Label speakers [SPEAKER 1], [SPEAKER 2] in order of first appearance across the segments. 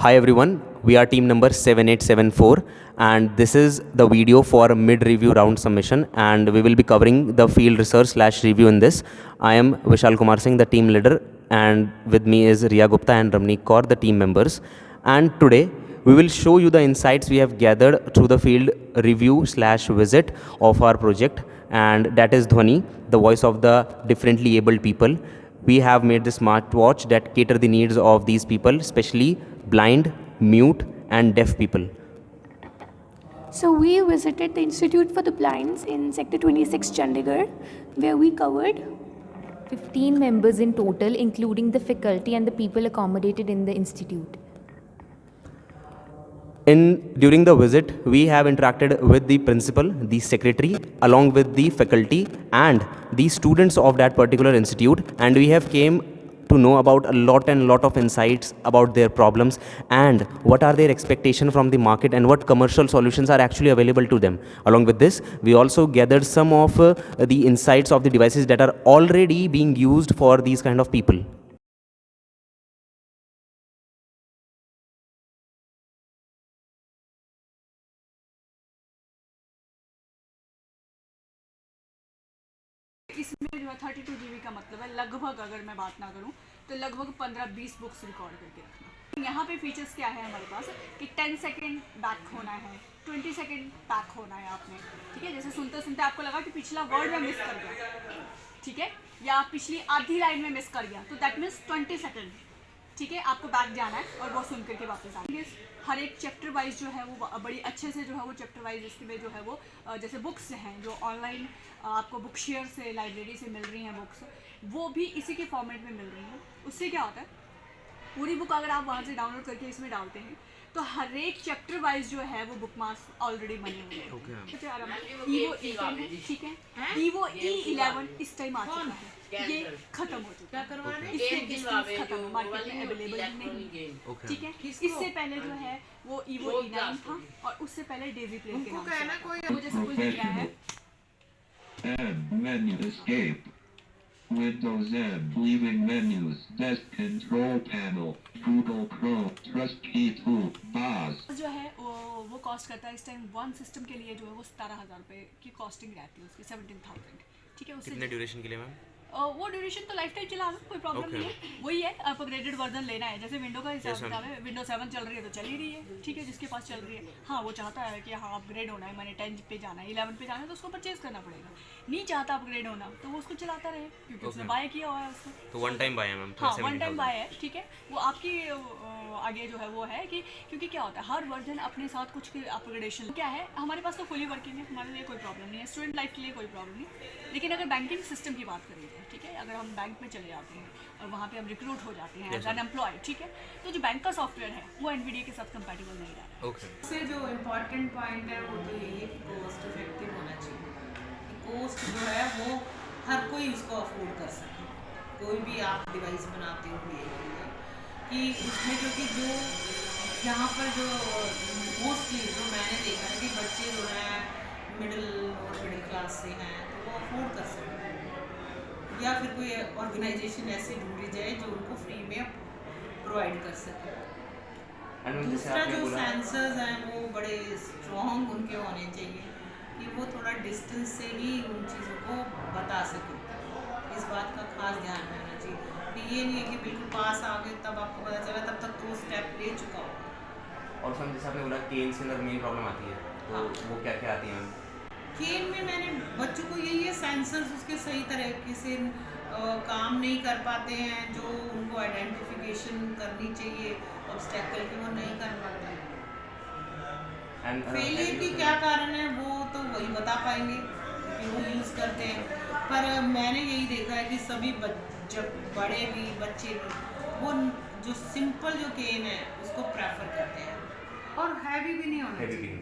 [SPEAKER 1] Hi everyone, we are team number 7874 and this is the video for mid-review round submission and we will be covering the field research / review in this. I am Vishal Kumar Singh, the team leader, and with me is Riya Gupta and Ramneek Kaur, the team members. And today we will show you the insights we have gathered through the field review / visit of our project, and that is Dhwani, the voice of the differently abled people. We have made the smartwatch that cater the needs of these people, especially blind, mute and deaf people.
[SPEAKER 2] So we visited the Institute for the Blinds in Sector 26 Chandigarh, where we covered
[SPEAKER 3] 15 members in total, including the faculty and the people accommodated in the institute.
[SPEAKER 1] During the visit, we have interacted with the principal, the secretary, along with the faculty and the students of that particular institute, and we have came to know about a lot of insights about their problems and what are their expectations from the market and what commercial solutions are actually available to them. Along with this, we also gathered some of the insights of the devices that are already being used for these kind of people.
[SPEAKER 4] इसमें जो है 32 GB का मतलब है लगभग, अगर मैं बात ना करूं तो लगभग 15-20 बुक्स रिकॉर्ड करके रखना। यहाँ पे फीचर्स क्या है हमारे पास कि 10 सेकेंड बैक होना है, 20 सेकेंड बैक होना है आपने, ठीक है। जैसे सुनते सुनते आपको लगा कि पिछला वर्ड में मिस कर गया, ठीक है, या पिछली आधी लाइन में मिस कर गया, तो दैट मीन्स 20 सेकेंड, ठीक है, आपको बैक जाना है और वो सुन करके वापस आना। हर एक चैप्टर वाइज जो है वो बड़ी अच्छे से जो है वो चैप्टर वाइज इसमें जो है वो जैसे बुक्स हैं जो ऑनलाइन आपको बुक शेयर से लाइब्रेरी से मिल रही हैं बुक्स, वो भी इसी के फॉर्मेट में मिल रही हैं। उससे क्या होता है, पूरी बुक अगर आप वहाँ से डाउनलोड करके इसमें डालते हैं तो हर एक चैप्टर वाइज जो है वो बुक मार्क्स ऑलरेडी बने हुए हैं। ईवो E10 है, ठीक है, ईवो E11 इस टाइम आ चुका है, ये खत्म हो चुका है, इसके डिस्टेंस खत्म है, मार्केट में अवेलेबल नहीं, ठीक है। इससे पहले जो है वो ईवो E9 था और उससे पहले डेजी प्ले के नाम से मुझे सब कुछ दिख रहा है।
[SPEAKER 5] Menu escape. Windows M. Leaving menus. Desk control panel. Google Chrome. Trust key 2. Boss.
[SPEAKER 4] जो है वो कॉस्ट करता है इस टाइम वन सिस्टम के लिए जो है वो 17,000 रुपये की कॉस्टिंग रहती है उसकी, 17,000, ठीक है। उससे
[SPEAKER 1] कितने ड्यूरेशन के लिए मैम?
[SPEAKER 4] वो ड्यूरेशन तो लाइफ टाइम चला लो, कोई प्रॉब्लम नहीं है। वही है, अपग्रेडेड वर्जन लेना है, जैसे विंडो का हिसाब किताब है, विंडो 7 चल रही है तो चल ही रही है, ठीक है, जिसके पास चल रही है। हाँ, वो चाहता है कि हाँ अपग्रेड होना है, मैंने 10 पे जाना है, 11 पे जाना है, तो उसको परचेज करना पड़ेगा। नहीं चाहता अपग्रेड होना तो वो उसको चलाता रहे, क्योंकि उसने बाय किया हुआ है उसको।
[SPEAKER 1] तो वन टाइम बाय है मैम?
[SPEAKER 4] हाँ, वन टाइम बाय है, ठीक है। वो आपकी आगे जो है वो है कि क्योंकि क्या होता है हर वर्जन अपने साथ कुछ अपग्रेडेशन क्या है, हमारे पास तो फुली वर्किंग है, हमारे लिए कोई प्रॉब्लम नहीं है, स्टूडेंट लाइफ के लिए कोई प्रॉब्लम नहीं। लेकिन अगर बैंकिंग सिस्टम की बात करें, ठीक है, अगर हम बैंक में चले जाते हैं और वहाँ पे हम रिक्रूट हो जाते हैं एज एन एम्प्लॉय, ठीक है, तो जो बैंक का सॉफ्टवेयर है वो एनवीडिया के साथ कंपैटिबल नहीं रहा है।
[SPEAKER 6] इससे जो इम्पोर्टेंट पॉइंट है वो तो यही है कि कॉस्ट इफेक्टिव होना चाहिए। कॉस्ट जो है वो हर कोई उसको अफोर्ड कर सके। कोई भी आप डिवाइस बनाते हो कि उसमें, क्योंकि जो यहाँ पर जो मोस्टली जो मैंने देखा है कि बच्चे जो हैं मिडिल और मिडिल क्लास से हैं तो वो अफोर्ड कर सकते हैं, या फिर कोई ऑर्गेनाइजेशन ऐसी ढूंढी जाए जो उनको फ्री में प्रोवाइड कर सके। दूसरा जो सेंसर्स हैं वो बड़े स्ट्रॉन्ग उनके होने चाहिए कि वो थोड़ा डिस्टेंस से ही उन चीज़ों को बता सके। इस बात का खास ध्यान रहना चाहिए कि ये नहीं है कि बिल्कुल पास आ गए तब आपको पता चला, तब तक तो स्टेप ले चुका होगा।
[SPEAKER 1] और जैसे आपने बोला केन्स के अंदर मेन प्रॉब्लम आती है, तो
[SPEAKER 6] हाँ।
[SPEAKER 1] वो क्या क्या आती है मैम?
[SPEAKER 6] केन में मैंने बच्चों को यही है, सेंसर्स उसके सही तरीके से काम नहीं कर पाते हैं, जो उनको आइडेंटिफिकेशन करनी चाहिए ऑब्स्टेकल की वो नहीं कर पाते हैं। फेलियर की क्या कारण है वो तो वही बता पाएंगे कि वो यूज़ करते हैं, पर मैंने यही देखा है कि सभी जब बड़े भी बच्चे भी वो जो सिंपल जो केन है उसको प्रेफर करते हैं और हैवी भी नहीं होना चाहिए,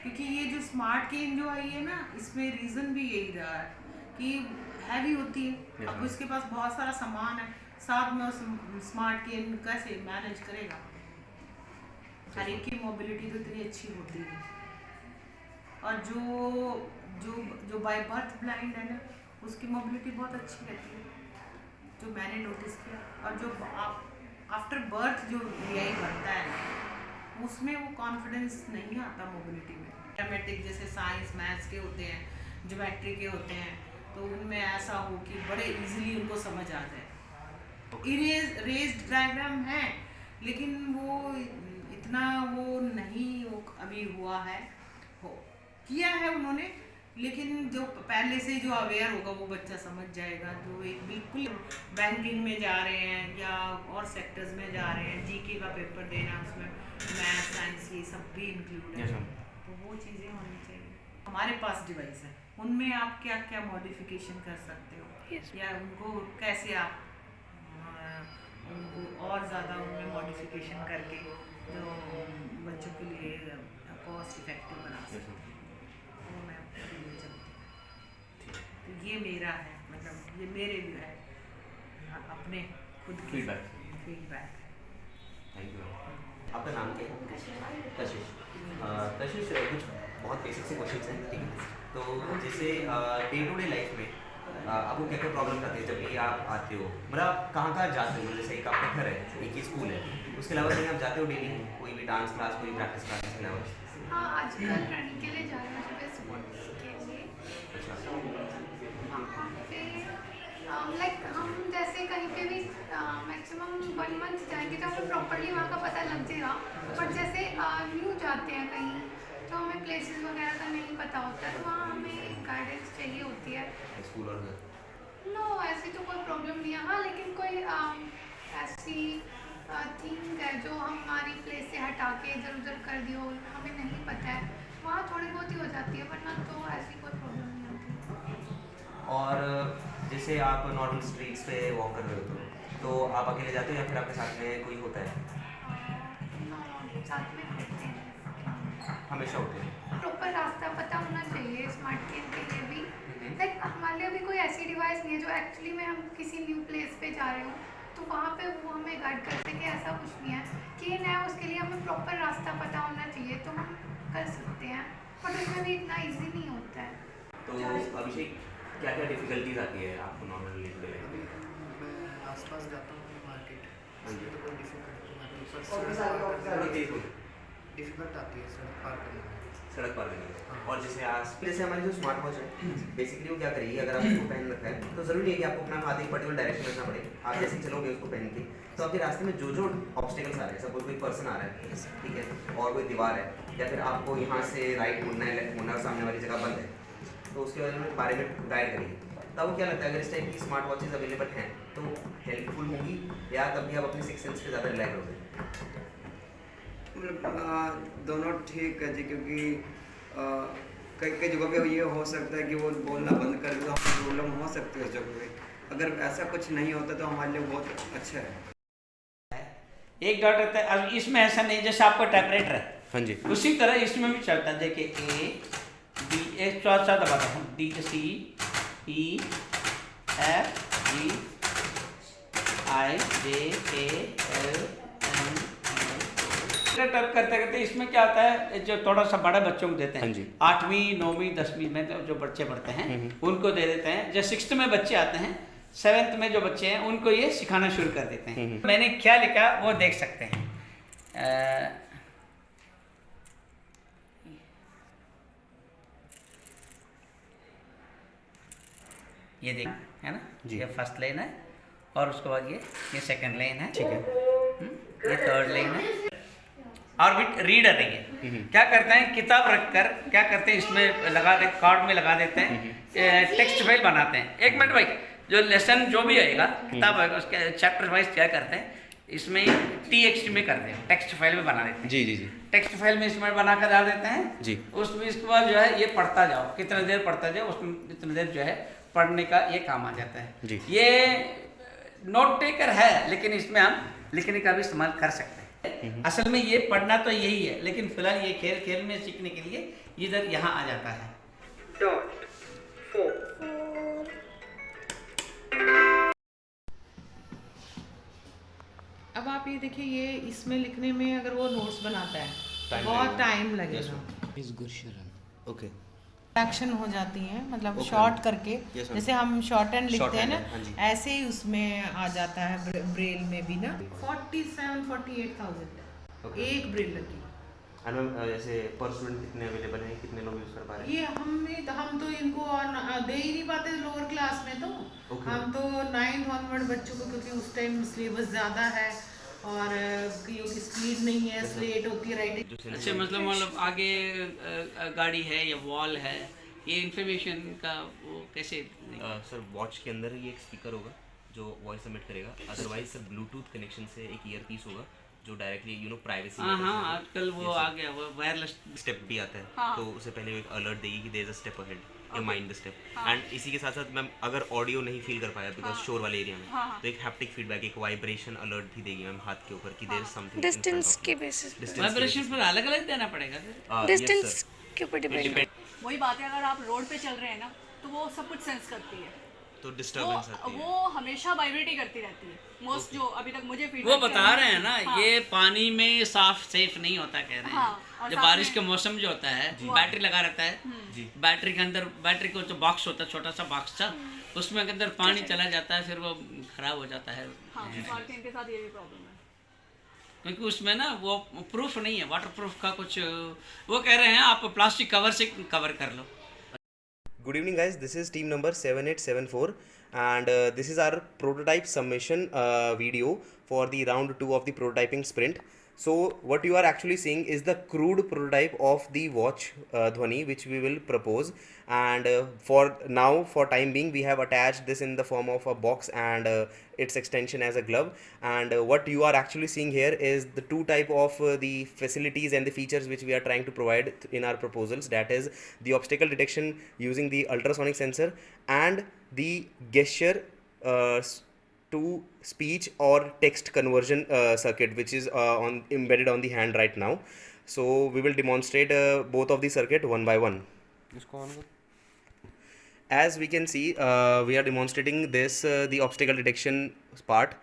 [SPEAKER 6] क्योंकि ये जो स्मार्ट केन जो आई है ना इसमें रीज़न भी यही रहा है कि हैवी होती है। अब उसके पास बहुत सारा सामान है, साथ में उस स्मार्ट केन कैसे मैनेज करेगा। हर एक की मोबिलिटी तो इतनी अच्छी होती है, और जो जो जो बाय बर्थ ब्लाइंड है ना उसकी मोबिलिटी बहुत अच्छी रहती है, जो मैंने नोटिस किया। और जो आप आफ्टर बर्थ जो वीआई बनता है ना, उसमें वो कॉन्फिडेंस नहीं आता मोबिलिटी में। मैथमेटिक जैसे साइंस मैथ्स के होते हैं, ज्योमेट्री के होते हैं, तो उनमें ऐसा हो कि बड़े इजीली उनको समझ आ जाए। रेज्ड डायग्राम है लेकिन वो इतना वो नहीं वो अभी हुआ है, हो किया है उन्होंने, लेकिन जो पहले से जो अवेयर होगा वो बच्चा समझ जाएगा। जो एक बिल्कुल बैंकिंग में जा रहे हैं या और सेक्टर्स में जा रहे हैं, जीके का पेपर देना, उसमें मैथ साइंस ये सब भी इंक्लूड है, तो वो चीज़ें होनी चाहिए। हमारे पास डिवाइस है, उनमें आप क्या क्या मॉडिफिकेशन कर सकते हो या उनको कैसे आप उनको और ज़्यादा उनमें मॉडिफिकेशन करके जो बच्चों के लिए कॉस्ट इफेक्टिव बना सकते हैं, वो मैं अभी ले चलती हूँ। तो ये मेरा है, मतलब ये मेरे लिए है अपने खुद की फीडबैक।
[SPEAKER 1] Thank you. आपका नाम क्या है? कशिश। कशिश, कुछ बहुत बेसिक से क्वेश्चन हैं, ठीक है? तो जैसे डे टू डे लाइफ में आपको क्या क्या प्रॉब्लम आती है जब भी आप आते हो, मतलब आप कहाँ जाते हो? जैसे एक आपका घर है, एक ही स्कूल है, उसके अलावा कहीं आप जाते हो डेली, कोई भी डांस क्लास, कोई प्रैक्टिस क्लास के अलावा?
[SPEAKER 2] हाँ, आजकल रनिंग के लिए जा रही हूँ, सुबह स्पोर्ट्स के लिए। तो वहाँ पे लाइक हम जैसे कहीं पे भी मैक्सिमम 1 मंथ जाएंगे तो हमें प्रॉपरली वहाँ का पता लग जाएगा। बट जैसे न्यू जाते हैं कहीं तो हमें प्लेसेस वगैरह का नहीं पता होता है, तो वहाँ हमें गाइडेंस चाहिए होती है।
[SPEAKER 1] स्कूल और घर?
[SPEAKER 2] नो, ऐसी तो कोई प्रॉब्लम नहीं है। हाँ, लेकिन कोई ऐसी थिंग है जो हमारी प्लेस से हटा के इधर उधर कर दी हो, हमें नहीं पता है, वहाँ थोड़ी बहुत ही हो जाती है, वरना तो ऐसी कोई प्रॉब्लम नहीं होती।
[SPEAKER 1] और जैसे आप नॉर्मल स्ट्रीट्स पे वॉक कर रहे हो तो आप अकेले जाते हो या फिर आपके साथ में कोई होता है?
[SPEAKER 2] नो, साथ में होते हैं।
[SPEAKER 1] हमेशा होते हैं?
[SPEAKER 2] प्रॉपर रास्ता पता होना चाहिए स्मार्ट केन के लिए भी। लाइक हमारे लिए भी कोई ऐसी डिवाइस नहीं है जो एक्चुअली में हम किसी न्यू प्लेस पे जा रहे हो तो वहाँ पे वो हमें गाइड करते कि ऐसा कुछ नहीं है। केन है, उसके लिए हमें प्रॉपर रास्ता पता होना चाहिए तो हम कर सकते हैं, बट उसमें भी इतना ईजी नहीं होता है।
[SPEAKER 1] तो अभिषेक, क्या क्या डिफिकल्टीज आती है आपको नॉर्मल लाइफ में?
[SPEAKER 7] मैं आसपास जाता हूँ मार्केट,
[SPEAKER 1] जी।
[SPEAKER 7] तो कोई डिफिकल्ट आती है सड़क पार करने में।
[SPEAKER 1] सड़क पार करने में। और जैसे हमारी जो स्मार्ट वॉच है, बेसिकली वो क्या करेगी, अगर आप उसको पहन रखा है तो ज़रूरी है कि आपको अपना हाथ एक पर्टिकुलर डायरेक्शन रखना पड़े। आप जैसे ही चलोगे उसको पहन के तो आपके रास्ते में जो जो ऑब्स्टिकल्स आ रहे हैं, सपोज कोई पर्सन आ रहा है, ठीक है, और कोई दीवार है, या फिर आपको यहाँ से राइट मुड़ना है, लेफ्ट मुड़ना है, सामने वाली जगह बंद है, तो उसके बारे में गाइड करेगी। तो आपको क्या लगता है, अगर इस टाइप की स्मार्ट वॉचेज अवेलेबल हैं तो हेल्पफुल होंगी या तब भी आप अपने सिक्स सेंस पे ज़्यादा रिलाई करोगे?
[SPEAKER 8] मतलब दोनों ठीक है जी, क्योंकि कई कई जगह पे ये हो सकता है कि वो बोलना बंद कर दे तो हमें प्रॉब्लम हो सकती है उस जगह पे। अगर ऐसा कुछ नहीं होता तो हमारे लिए बहुत अच्छा है।
[SPEAKER 9] एक डॉट रहता है। अब इसमें ऐसा नहीं जैसे आपका टाइपराइटर है,
[SPEAKER 1] हाँ जी,
[SPEAKER 9] उसी तरह इसमें भी चलता है। देखिए ए बी, एक चौथा दबाता हूँ, D C E F G आई जे के एल एम। टर्क करते करते इसमें क्या आता है, जो थोड़ा सा बड़ा बच्चों को देते
[SPEAKER 1] हाँ
[SPEAKER 9] हैं,
[SPEAKER 1] जी।
[SPEAKER 9] 8वीं 9वीं 10वीं में तो जो बच्चे पढ़ते हैं उनको दे देते हैं। जो 6th में बच्चे आते हैं, 7th में जो बच्चे हैं उनको ये सिखाना शुरू कर देते हैं। मैंने क्या लिखा वो देख सकते हैं। ये देख, है ना,
[SPEAKER 1] जी।
[SPEAKER 9] ये फर्स्ट लाइन है और उसके बाद ये सेकंड लाइन है,
[SPEAKER 1] ठीक है।
[SPEAKER 9] ये थर्ड लाइन है। ऑर्बिट रीडर नहीं है। क्या करते हैं, किताब रखकर क्या करते हैं, इसमें लगा दे, कार्ड में लगा देते हैं, टेक्स्ट फाइल बनाते हैं। 1 मिनट भाई, जो लेसन जो भी आएगा, किताब आएगा, उसके चैप्टर वाइज क्या करते हैं, इसमें TXT में करते हैं, टेक्स्ट फाइल में बना देते हैं।
[SPEAKER 1] जी जी जी
[SPEAKER 9] टेक्स्ट फाइल में इसमें बना कर डाल देते हैं
[SPEAKER 1] जी।
[SPEAKER 9] उसमें इसके बाद जो है ये पढ़ता जाओ, कितने देर पढ़ता जाओ, उसमें इतनी देर जो है पढ़ने का ये काम आ जाता है
[SPEAKER 1] जी।
[SPEAKER 9] ये नोट टेकर है, लेकिन इसमें हम लिखने का भी इस्तेमाल कर सकते हैं। असल में ये पढ़ना तो यही है, लेकिन फिलहाल ये खेल खेल में सीखने के लिए इधर यहाँ आ जाता है।
[SPEAKER 6] अब आप ये देखिए, ये इसमें लिखने में अगर वो नोट्स बनाता है तो बहुत टाइम लगेगा।
[SPEAKER 1] ओके।
[SPEAKER 6] एक्शन हो जाती हैं, मतलब
[SPEAKER 1] Okay.
[SPEAKER 6] शॉर्ट करके
[SPEAKER 1] Yes, ma'am.
[SPEAKER 6] जैसे हम शॉर्ट हैंड लिखते हैं
[SPEAKER 1] Shorthand है, हाँ जी।
[SPEAKER 6] ना, ऐसे ही उसमें आ जाता है ब्रेल में भी ना। 47-48,000
[SPEAKER 1] Okay.
[SPEAKER 6] एक ब्रेल लगी।
[SPEAKER 1] एंड मैम जैसे पर स्टूडेंट कितने अवेलेबल हैं, कितने लोग यूज़ कर पा रहे हैं?
[SPEAKER 6] ये हम तो इनको दे ही नहीं पाते लोअर क्लास में तो।
[SPEAKER 1] Okay.
[SPEAKER 6] हम तो 9th ऑनवर्ड बच्चों को, क्योंकि उस टाइम सिलेबस ज़्यादा है और कईयों की स्पीड नहीं है, स्लेट होती है राइटिंग।
[SPEAKER 9] अच्छा, मतलब आगे गाड़ी है या वॉल है, ये इंफॉर्मेशन का वो कैसे?
[SPEAKER 1] सर वॉच के अंदर ही एक स्पीकर होगा जो वॉइस सबमिट करेगा, अदरवाइज सर ब्लूटूथ कनेक्शन से एक ईयर पीस होगा जो डायरेक्टली प्राइवेसी।
[SPEAKER 9] हाँ, आजकल वो आ गया, वो वायरलेस
[SPEAKER 1] स्टेप भी आता है।
[SPEAKER 4] हाँ।
[SPEAKER 1] तो उससे पहले एक अलर्ट देगी कि there is a step ahead, you mind the step. And इसी के साथ साथ मैम अगर ऑडियो नहीं फील कर पाया बिकॉज शोर वाले एरिया में, तो एक हैप्टिक फीडबैक, एक वाइब्रेशन अलर्ट भी देगी मैम हाथ के ऊपर कि देयर इज समथिंग
[SPEAKER 2] डिस्टेंस के बेसिस
[SPEAKER 9] वाइब्रेशन पर अलग अलग देना पड़ेगा फिर।
[SPEAKER 2] डिस्टेंस के ऊपर डिपेंड।
[SPEAKER 4] वही बात है, अगर आप रोड पे चल रहे हैं ना तो वो सब कुछ सेंस करती है,
[SPEAKER 1] तो डिस्टर्बेंस आती है।
[SPEAKER 4] वो हमेशा वाइब्रेट ही करती रहती है। मोस्ट जो अभी तक मुझे फीडबैक
[SPEAKER 9] वो बता रहे हैं ना, ये पानी में साफ सेफ नहीं होता, कह रहे हैं।
[SPEAKER 4] हाँ, और
[SPEAKER 9] जब
[SPEAKER 4] साथ
[SPEAKER 9] बारिश
[SPEAKER 4] में-
[SPEAKER 9] का मौसम जो होता है, बैटरी लगा रहता है, बैटरी के अंदर, बैटरी को जो बॉक्स होता है, छोटा सा बॉक्स सा, उसमें के अंदर पानी चला जाता है, फिर वो खराब हो जाता है।
[SPEAKER 4] हाँ, मार्टिन के साथ ये भी प्रॉब्लम है।
[SPEAKER 9] क्योंकि उसमें ना वो प्रूफ नहीं है, वाटर प्रूफ का कुछ, वो कह रहे हैं आप प्लास्टिक कवर से कवर कर लो।
[SPEAKER 1] Good evening guys, this is team number 7874 and this is our prototype submission video for the round 2 of the prototyping sprint. So what you are actually seeing is the crude prototype of the watch Dhwani which we will propose, and for now, for time being, we have attached this in the form of a box and its extension as a glove. And what you are actually seeing here is the two type of the facilities and the features which we are trying to provide in our proposals, that is the obstacle detection using the ultrasonic sensor and the gesture to speech or text conversion circuit which is embedded on the hand right now. So we will demonstrate both of the circuit one by one. As we can see, we are demonstrating this the obstacle detection part.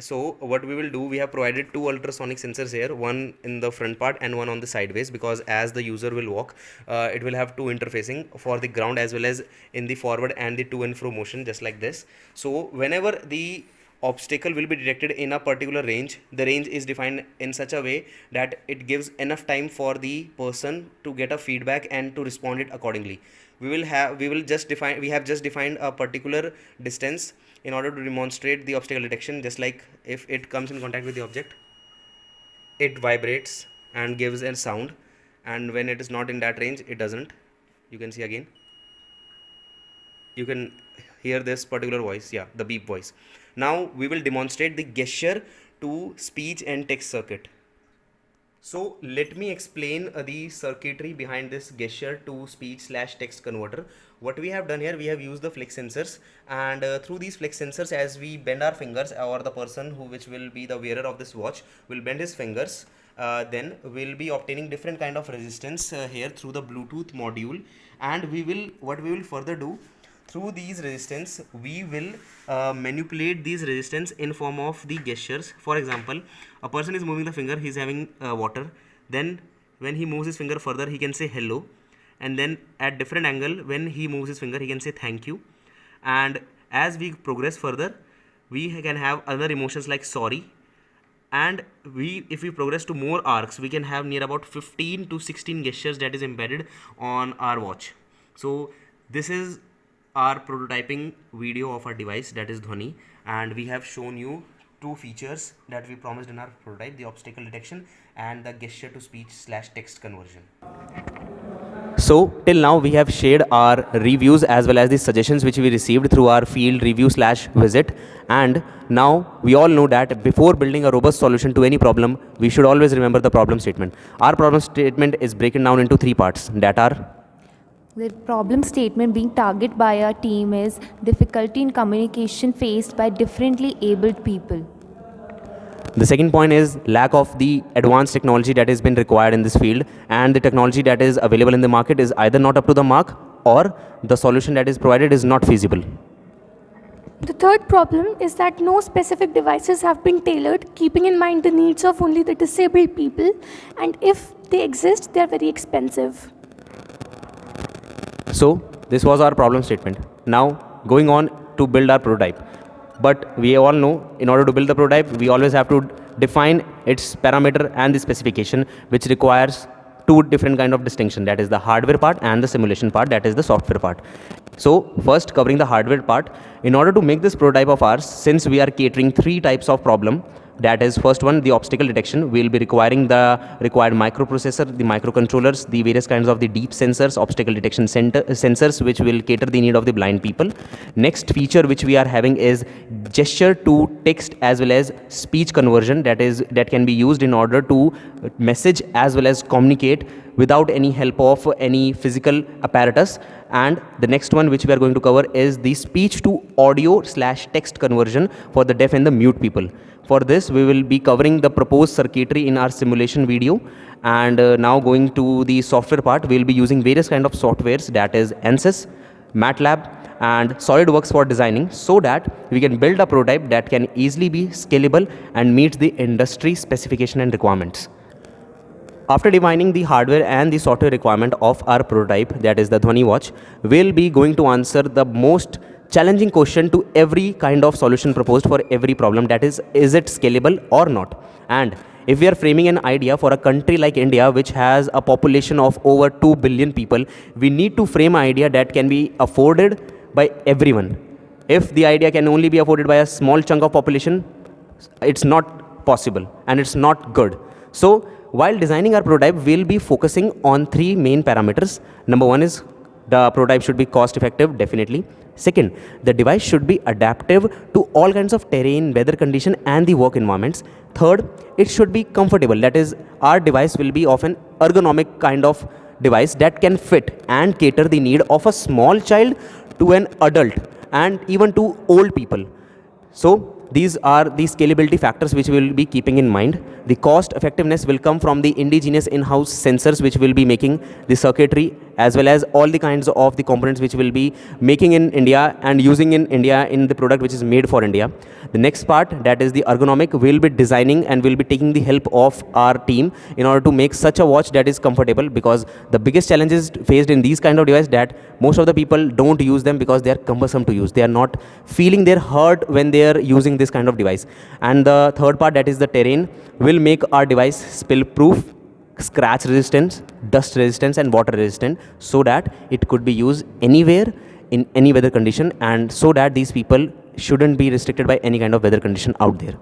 [SPEAKER 1] So what we will do, we have provided two ultrasonic sensors here, one in the front part and one on the sideways, because as the user will walk, it will have two interfacing for the ground as well as in the forward and the to and fro motion, just like this. So whenever the obstacle will be detected in a particular range, the range is defined in such a way that it gives enough time for the person to get a feedback and to respond it accordingly. We have just defined a particular distance in order to demonstrate the obstacle detection. Just like if it comes in contact with the object, it vibrates and gives a sound, and when it is not in that range, it doesn't. You can see again, you can hear this particular voice, yeah, the beep voice. Now we will demonstrate the gesture to speech and text circuit. So let me explain the circuitry behind this gesture to speech / text converter. What we have done here, we have used the flex sensors, and through these flex sensors, as we bend our fingers, or the person which will be the wearer of this watch will bend his fingers, then we'll be obtaining different kind of resistance here through the Bluetooth module. And what we will further do, through these resistance, we will manipulate these resistance in form of the gestures. For example, a person is moving the finger, he is having water, then when he moves his finger further, he can say hello, and then at different angle, when he moves his finger, he can say thank you. And as we progress further, we can have other emotions like sorry, and if we progress to more arcs, we can have near about 15 to 16 gestures that is embedded on our watch. So this is our prototyping video of our device, that is Dhwani, and we have shown you two features that we promised in our prototype: the obstacle detection and the gesture to speech / text conversion. So till now we have shared our reviews as well as the suggestions which we received through our field review / visit, and now we all know that before building a robust solution to any problem, we should always remember the problem statement. Our problem statement is broken down into three parts, that are:
[SPEAKER 3] the problem statement being targeted by our team is difficulty in communication faced by differently abled people.
[SPEAKER 1] the second point is lack of the advanced technology that has been required in this field, and the technology that is available in the market is either not up to the mark or the solution that is provided is not feasible.
[SPEAKER 2] The third problem is that no specific devices have been tailored, keeping in mind the needs of only the disabled people, and if they exist, they are very expensive.
[SPEAKER 1] So this was our problem statement. Now going on to build our prototype. But we all know in order to build the prototype, we always have to define its parameter and the specification, which requires two different kind of distinction, that is the hardware part and the simulation part, that is the software part. So first covering the hardware part, in order to make this prototype of ours, since we are catering three types of problem, that is first one, the obstacle detection. We will be requiring the required microprocessor, the microcontrollers, the various kinds of the deep sensors, obstacle detection sensors, which will cater the need of the blind people. Next feature which we are having is gesture to text as well as speech conversion, that can be used in order to message as well as communicate without any help of any physical apparatus. And the next one which we are going to cover is the speech to audio / text conversion for the deaf and the mute people. For this, we will be covering the proposed circuitry in our simulation video. And now going to the software part, we will be using various kind of softwares, that is ANSYS, MATLAB and SolidWorks for designing, so that we can build a prototype that can easily be scalable and meet the industry specification and requirements. After defining the hardware and the software requirement of our prototype, that is the Dhwani watch, we'll be going to answer the most challenging question to every kind of solution proposed for every problem, that is it scalable or not? And if we are framing an idea for a country like India, which has a population of over 2 billion people, we need to frame an idea that can be afforded by everyone. If the idea can only be afforded by a small chunk of population, it's not possible and it's not good. So while designing our prototype, we'll be focusing on three main parameters. Number one is the prototype should be cost effective, definitely. Second, the device should be adaptive to all kinds of terrain, weather condition and the work environments. Third, it should be comfortable, that is our device will be of an ergonomic kind of device that can fit and cater the need of a small child to an adult and even to old people. So these are the scalability factors which we will be keeping in mind. The cost effectiveness will come from the indigenous in-house sensors which will be making the circuitry, as well as all the kinds of the components which will be making in India and using in India in the product which is made for India. The next part, that is the ergonomic, will be designing and will be taking the help of our team in order to make such a watch that is comfortable, because the biggest challenges faced in these kind of devices that most of the people don't use them because they are cumbersome to use. They are not feeling their hurt when they are using this kind of device. And the third part, that is the terrain, will make our device spill proof, scratch resistance, dust resistance and water resistant, so that it could be used anywhere in any weather condition, and so that these people shouldn't be restricted by any kind of weather condition out there.